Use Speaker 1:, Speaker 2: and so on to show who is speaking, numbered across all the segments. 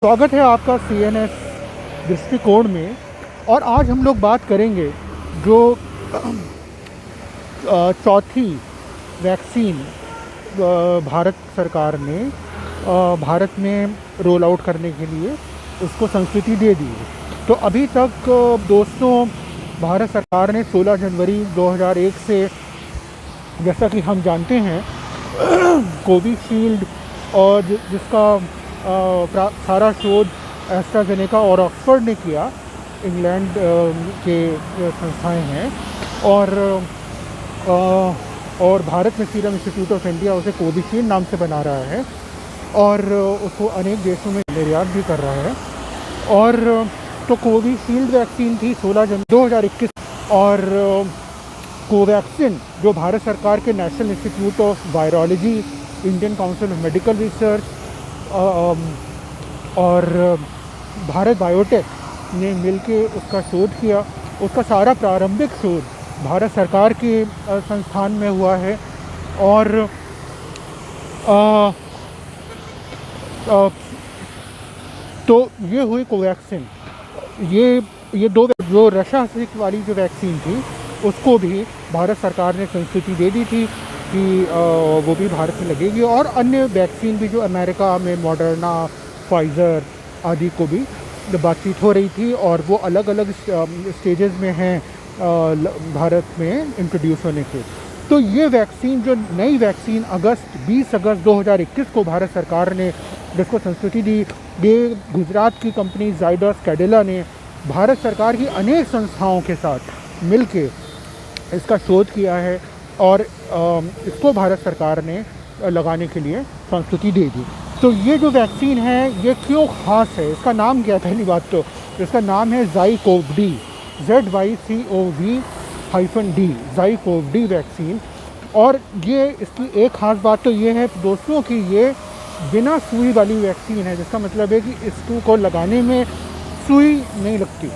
Speaker 1: स्वागत है आपका सीएनएस दृष्टिकोण में। और आज हम लोग बात करेंगे जो चौथी वैक्सीन भारत सरकार ने भारत में रोल आउट करने के लिए उसको संस्वीकृति दे दी है। तो अभी तक दोस्तों भारत सरकार ने 16 जनवरी 2001 से, जैसा कि हम जानते हैं, कोविशील्ड और जिसका सारा शोध एस्ट्राजेनेका और ऑक्सफोर्ड ने किया, इंग्लैंड के संस्थाएं हैं, और भारत में सीरम इंस्टीट्यूट ऑफ इंडिया उसे कोविशील्ड नाम से बना रहा है और उसको अनेक देशों में निर्यात भी कर रहा है। और तो कोविशील्ड वैक्सीन थी 16 जनवरी 2021, और कोवैक्सीन जो भारत सरकार के national institute of virology, Indian council of medical research और भारत बायोटेक ने मिलके उसका शोध किया। उसका सारा प्रारंभिक शोध भारत सरकार के संस्थान में हुआ है। और तो ये हुई कोवैक्सीन। ये दो जो रशिया से वाली जो वैक्सीन थी उसको भी भारत सरकार ने संस्वीकृति दे दी थी कि वो भी भारत में लगेगी, और अन्य वैक्सीन भी जो अमेरिका में मॉडर्ना, फाइज़र आदि को भी बातचीत हो रही थी, और वो अलग अलग स्टेजेस में हैं भारत में इंट्रोड्यूस होने के। तो ये वैक्सीन, जो नई वैक्सीन 20 अगस्त 2021 को भारत सरकार ने जिसको संस्वीकृति दी, ये गुजरात की कंपनी जाइडस कैडिला ने भारत सरकार की अनेक संस्थाओं के साथ मिलके इसका शोध किया है और इसको भारत सरकार ने लगाने के लिए संस्वीकृति दे दी। तो ये जो वैक्सीन है ये क्यों ख़ास है, इसका नाम क्या है? पहली बात तो इसका नाम है ज़ाइकोव-डी, ZYCOV-D, ज़ाइकोव-D वैक्सीन। और ये इसकी एक ख़ास बात तो ये है दोस्तों कि ये बिना सुई वाली वैक्सीन है, जिसका मतलब है कि इसको लगाने में सुई नहीं लगती।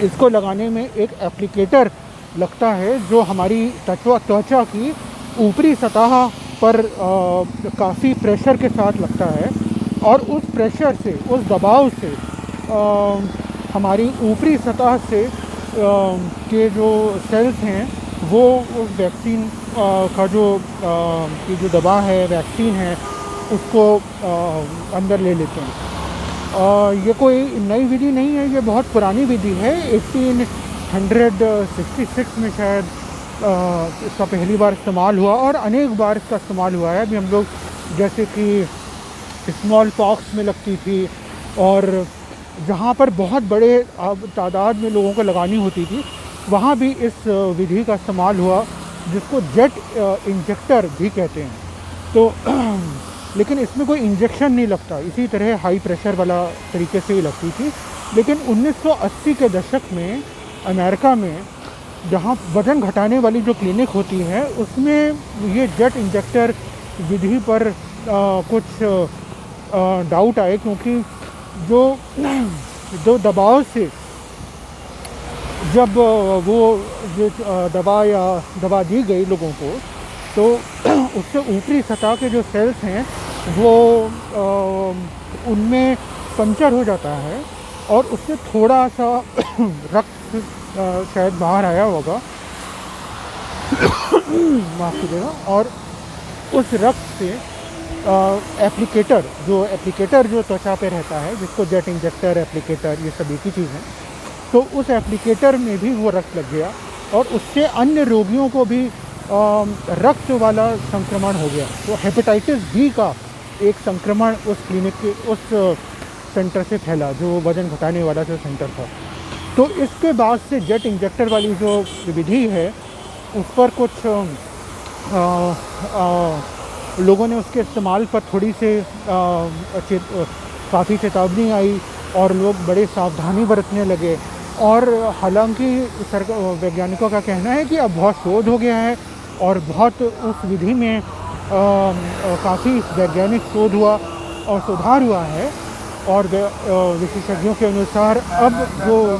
Speaker 1: इसको लगाने में एक एप्लीकेटर लगता है जो हमारी त्वचा की ऊपरी सतह पर काफ़ी प्रेशर के साथ लगता है, और उस प्रेशर से, उस दबाव से हमारी ऊपरी सतह से के जो सेल्स हैं वो उस वैक्सीन का जो दवा है, वैक्सीन है, उसको अंदर ले लेते हैं। ये कोई नई विधि नहीं है, ये बहुत पुरानी विधि है। 1866 में शायद इसका पहली बार इस्तेमाल हुआ, और अनेक बार इसका इस्तेमाल हुआ है। अभी हम लोग जैसे कि स्मॉल पॉक्स में लगती थी, और जहाँ पर बहुत बड़े तादाद में लोगों को लगानी होती थी, वहाँ भी इस विधि का इस्तेमाल हुआ, जिसको जेट इंजेक्टर भी कहते हैं। तो लेकिन इसमें कोई इंजेक्शन नहीं लगता, इसी तरह हाई प्रेशर वाला तरीके से ही लगती थी। लेकिन 1980 के दशक में अमेरिका में जहाँ वज़न घटाने वाली जो क्लिनिक होती है, उसमें ये जेट इंजेक्टर विधि पर कुछ डाउट आए, क्योंकि जो दबाव से जब वो जो दवा दी गई लोगों को, तो उससे ऊपरी सतह के जो सेल्स हैं वो उनमें पंचर हो जाता है, और उससे थोड़ा सा रक्त शायद बाहर आया होगा, माफ़ कीजिएगा, और उस रक्त से एप्लीकेटर जो त्वचा पे रहता है, जिसको जेट इंजेक्टर, एप्लीकेटर, ये सभी की चीज़ है, तो उस एप्लीकेटर में भी वो रक्त लग गया, और उससे अन्य रोगियों को भी रक्त वाला संक्रमण हो गया। तो हेपेटाइटिस बी का एक संक्रमण उस क्लिनिक के उस सेंटर से फैला, जो वज़न घटाने वाला जो सेंटर था। तो इसके बाद से जेट इंजेक्टर वाली जो विधि है उस पर कुछ लोगों ने उसके इस्तेमाल पर थोड़ी से काफ़ी चेतावनी आई, और लोग बड़े सावधानी बरतने लगे। और हालांकि वैज्ञानिकों का कहना है कि अब बहुत शोध हो गया है, और बहुत उस विधि में काफ़ी वैज्ञानिक शोध हुआ और सुधार हुआ है। और विशेषज्ञों के अनुसार अब जो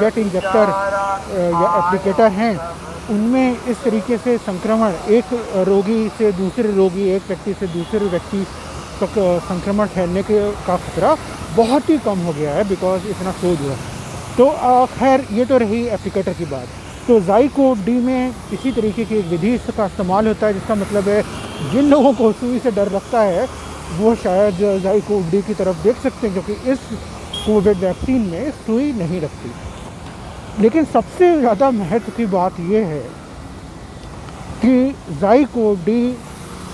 Speaker 1: जेट इंजेक्टर या एप्लीकेटर हैं, उनमें इस तरीके से संक्रमण एक रोगी से दूसरे रोगी, एक व्यक्ति से दूसरे व्यक्ति तक संक्रमण फैलने का खतरा बहुत ही कम हो गया है बिकॉज इतना शोध हुआ। तो खैर ये तो रही एप्लीकेटर की बात। तो ज़ाइकोव-डी में इसी तरीके की एक विधि इसका इस्तेमाल होता है, जिसका मतलब है जिन लोगों को सुई से डर लगता है वो शायद ज़ाइकोव-डी की तरफ देख सकते हैं, क्योंकि इस कोविड वैक्सीन में सुई नहीं लगती। लेकिन सबसे ज़्यादा महत्व की बात यह है कि ज़ाइकोव-डी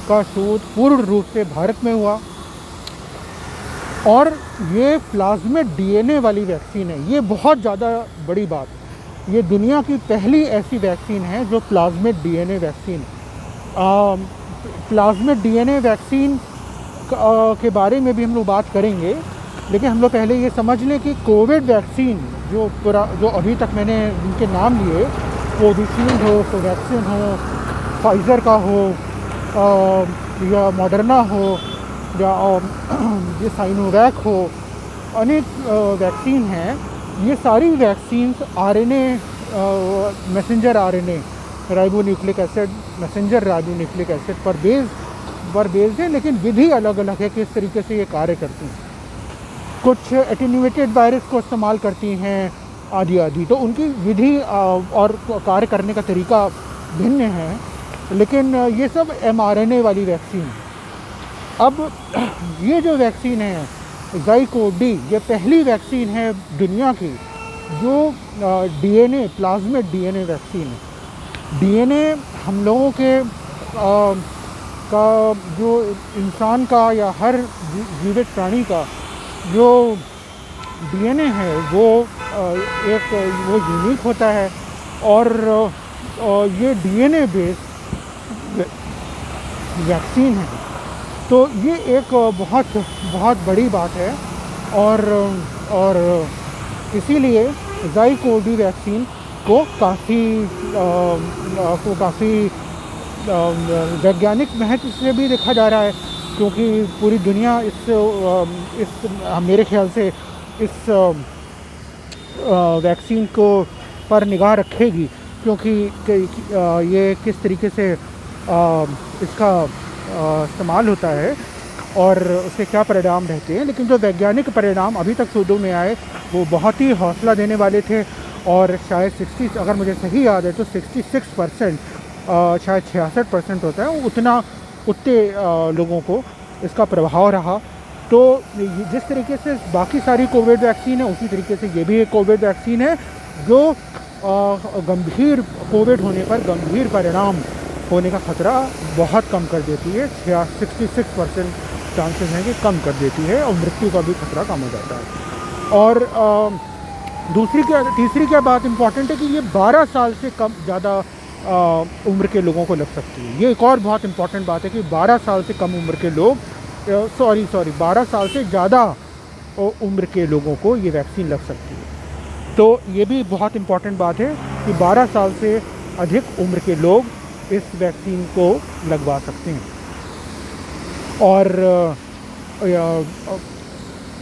Speaker 1: का शोध पूर्ण रूप से भारत में हुआ और ये प्लाज्मिड डीएनए वाली वैक्सीन है। ये बहुत ज़्यादा बड़ी बात, ये दुनिया की पहली ऐसी वैक्सीन है जो plasmid DNA vaccine. Plasmid DNA vaccine के बारे में भी हम लोग बात करेंगे, लेकिन हम लोग पहले ये समझ लें कि कोविड वैक्सीन जो अभी तक मैंने जिनके नाम लिए, कोविशील्ड हो, कोवैक्सीन हो, फाइज़र का हो या मॉडर्ना हो या ये साइनोवैक हो, अनेक वैक्सीन हैं। ये सारी vaccines RNA messenger RNA ribonucleic acid messenger ribonucleic acid पर बेस्ड है, लेकिन विधि अलग अलग है किस तरीके से ये कार्य करती हैं। कुछ एटेन्यूएटेड वायरस को इस्तेमाल करती हैं आदि। तो उनकी विधि और कार्य करने का तरीका भिन्न है, लेकिन ये सब mRNA वाली वैक्सीन है। अब ये जो वैक्सीन है ज़ाइकोव-डी, ये पहली वैक्सीन है दुनिया की जो डीएनए प्लाज्मिड डीएनए वैक्सीन है। डीएनए हम लोगों के का जो इंसान का या हर जीवित प्राणी का जो डीएनए है वो यूनिक होता है और ये डीएनए बेस्ड वैक्सीन है। तो ये एक बहुत बड़ी बात है और इसीलिए ज़ाइकोव-डी वैक्सीन को काफ़ी वैज्ञानिक महत्व से भी देखा जा रहा है, क्योंकि पूरी दुनिया इस मेरे ख्याल से इस वैक्सीन को पर निगाह रखेगी, क्योंकि ये किस तरीके से इसका इस्तेमाल होता है और उसके क्या परिणाम रहते हैं। लेकिन जो वैज्ञानिक परिणाम अभी तक शोधों में आए वो बहुत ही हौसला देने वाले थे और शायद 60, अगर मुझे सही याद है तो 66%, शायद 66% होता है, उतने लोगों को इसका प्रभाव रहा। तो जिस तरीके से बाकी सारी कोविड वैक्सीन है उसी तरीके से ये भी एक कोविड वैक्सीन है जो गंभीर कोविड होने पर गंभीर परिणाम होने का ख़तरा बहुत कम कर देती है। 66% चांसेस हैं कि कम कर देती है और मृत्यु का भी खतरा कम हो जाता है। और तीसरी क्या बात इम्पॉर्टेंट है कि ये 12 साल से कम ज़्यादा उम्र के लोगों को लग सकती है। ये एक और बहुत इम्पॉर्टेंट बात है कि 12 साल से कम उम्र के लोग 12 साल से ज़्यादा उम्र के लोगों को ये वैक्सीन लग सकती है। तो ये भी बहुत इम्पॉर्टेंट बात है कि 12 साल से अधिक उम्र के लोग इस वैक्सीन को लगवा सकते हैं।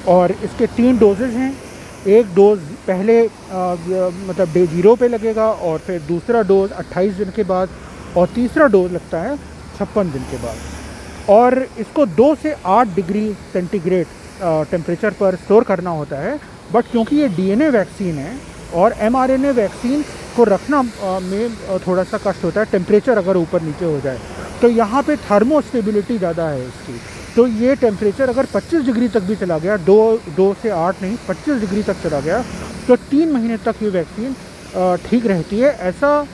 Speaker 1: और इसके 3 डोजेज़ हैं। एक डोज़ पहले मतलब डे 0 पे लगेगा और फिर दूसरा डोज़ 28 दिन के बाद और तीसरा डोज़ लगता है 56 दिन के बाद। और इसको 2 से 8 डिग्री सेंटीग्रेड टेम्परेचर पर स्टोर करना होता है। बट क्योंकि ये डीएनए वैक्सीन है और mRNA वैक्सीन को रखना में थोड़ा सा कष्ट होता है, टेम्परेचर अगर ऊपर नीचे हो जाए तो यहाँ पे थर्मोस्टेबिलिटी ज़्यादा है इसकी। तो ये टेम्परेचर अगर 25 डिग्री तक भी चला गया, 2 से 8 नहीं 25 डिग्री तक चला गया, तो 3 महीने तक ये वैक्सीन ठीक रहती है। ऐसा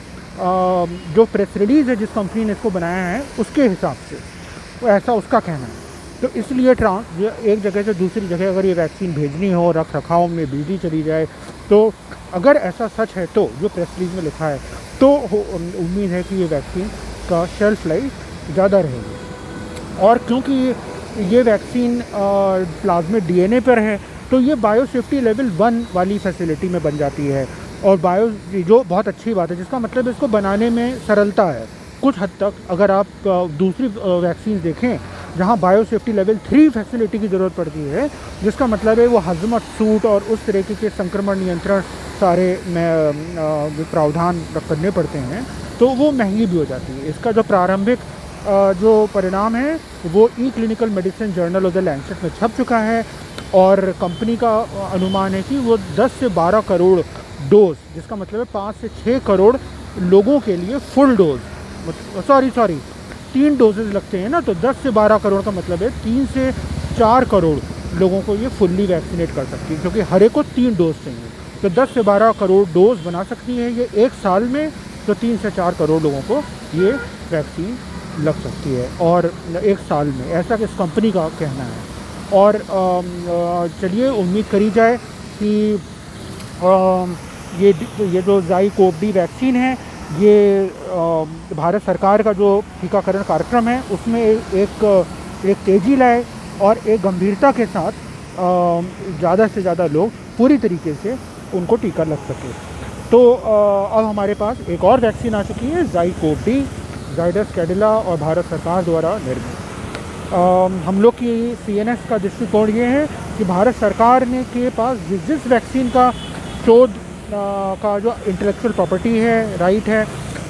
Speaker 1: जो प्रेस रिलीज़ है जिस कंपनी ने इसको बनाया है उसके हिसाब से ऐसा उसका कहना है। तो इसलिए एक जगह से दूसरी जगह अगर ये वैक्सीन भेजनी हो, रख रखाव में बिजली चली जाए, तो अगर ऐसा सच है तो जो प्रेस रिलीज में लिखा है तो उम्मीद है कि ये वैक्सीन का शेल्फ लाइफ ज़्यादा रहेगी। और क्योंकि ये वैक्सीन प्लाज्मिड डीएनए पर है तो ये बायोसेफ्टी लेवल 1 वाली फैसिलिटी में बन जाती है और जो बहुत अच्छी बात है, जिसका मतलब इसको बनाने में सरलता है कुछ हद तक। अगर आप दूसरी वैक्सीन देखें जहां बायोसेफ्टी लेवल 3 फैसिलिटी की ज़रूरत पड़ती है, जिसका मतलब है वो हजमत सूट और उस तरीके के संक्रमण नियंत्रण सारे प्रावधान करने पड़ते हैं, तो वो महंगी भी हो जाती है। इसका जो प्रारंभिक जो परिणाम है वो e clinical medicine journal of the Lancet में छप चुका है और कंपनी का अनुमान है कि वो 10 से 12 करोड़ डोज, जिसका मतलब है 5 से 6 करोड़ लोगों के लिए फुल डोज, सॉरी 3 डोजेज लगते हैं ना, तो 10 से 12 करोड़ का मतलब है 3 से 4 करोड़ लोगों को ये फुल्ली वैक्सीनेट कर सकती है, क्योंकि हर एक को 3 डोज चाहिए। तो 10 से 12 करोड़ डोज बना सकती है ये एक साल में, तो 3 से 4 करोड़ लोगों को ये वैक्सीन लग सकती है और एक साल में, ऐसा इस कंपनी का कहना है। और चलिए उम्मीद करी जाए कि ये जो ज़ाइकोव-डी वैक्सीन है, ये भारत सरकार का जो टीकाकरण कार्यक्रम है उसमें एक तेज़ी लाए और एक गंभीरता के साथ ज़्यादा से ज़्यादा लोग पूरी तरीके से उनको टीका लग सके। तो अब हमारे पास एक और वैक्सीन आ चुकी है, ज़ाइकोव-डी, जाइडस कैडिला और भारत सरकार द्वारा निर्मित। हम लोग की CNS का दृष्टिकोण ये है कि भारत सरकार ने के पास जिस वैक्सीन का शोध का जो इंटेलेक्चुअल प्रॉपर्टी है, राइट है,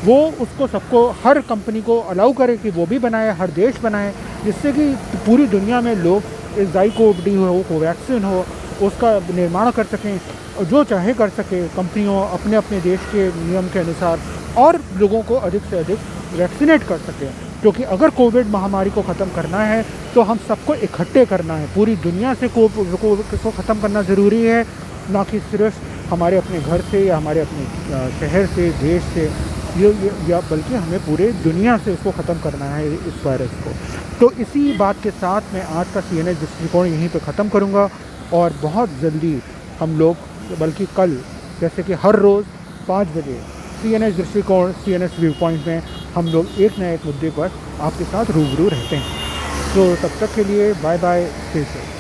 Speaker 1: वो उसको सबको, हर कंपनी को अलाउ करे कि वो भी बनाए, हर देश बनाए, जिससे कि पूरी दुनिया में लोग इस ज़ाइकोव-डी हो, कोवैक्सीन हो, उसका निर्माण कर सकें, जो चाहे कर सके कंपनियों अपने अपने देश के नियम के अनुसार, और लोगों को अधिक से अधिक वैक्सीनेट कर सकें। क्योंकि अगर कोविड महामारी को ख़त्म करना है तो हम सबको इकट्ठे करना है, पूरी दुनिया से कोविड को ख़त्म करना ज़रूरी है, ना कि सिर्फ हमारे अपने घर से या हमारे अपने शहर से, देश से, या बल्कि हमें पूरे दुनिया से इसको ख़त्म करना है, इस वायरस को। तो इसी बात के साथ मैं आज का CNS दृष्टिकोण यहीं पे ख़त्म करूँगा और बहुत जल्दी हम लोग, बल्कि कल, जैसे कि हर रोज़ 5 बजे CNS दृष्टिकोण, CNS व्यू पॉइंट में हम लोग एक नए मुद्दे पर आपके साथ रूबरू रहते हैं। तो तब तक के लिए बाय बाय, स्टे सेफ।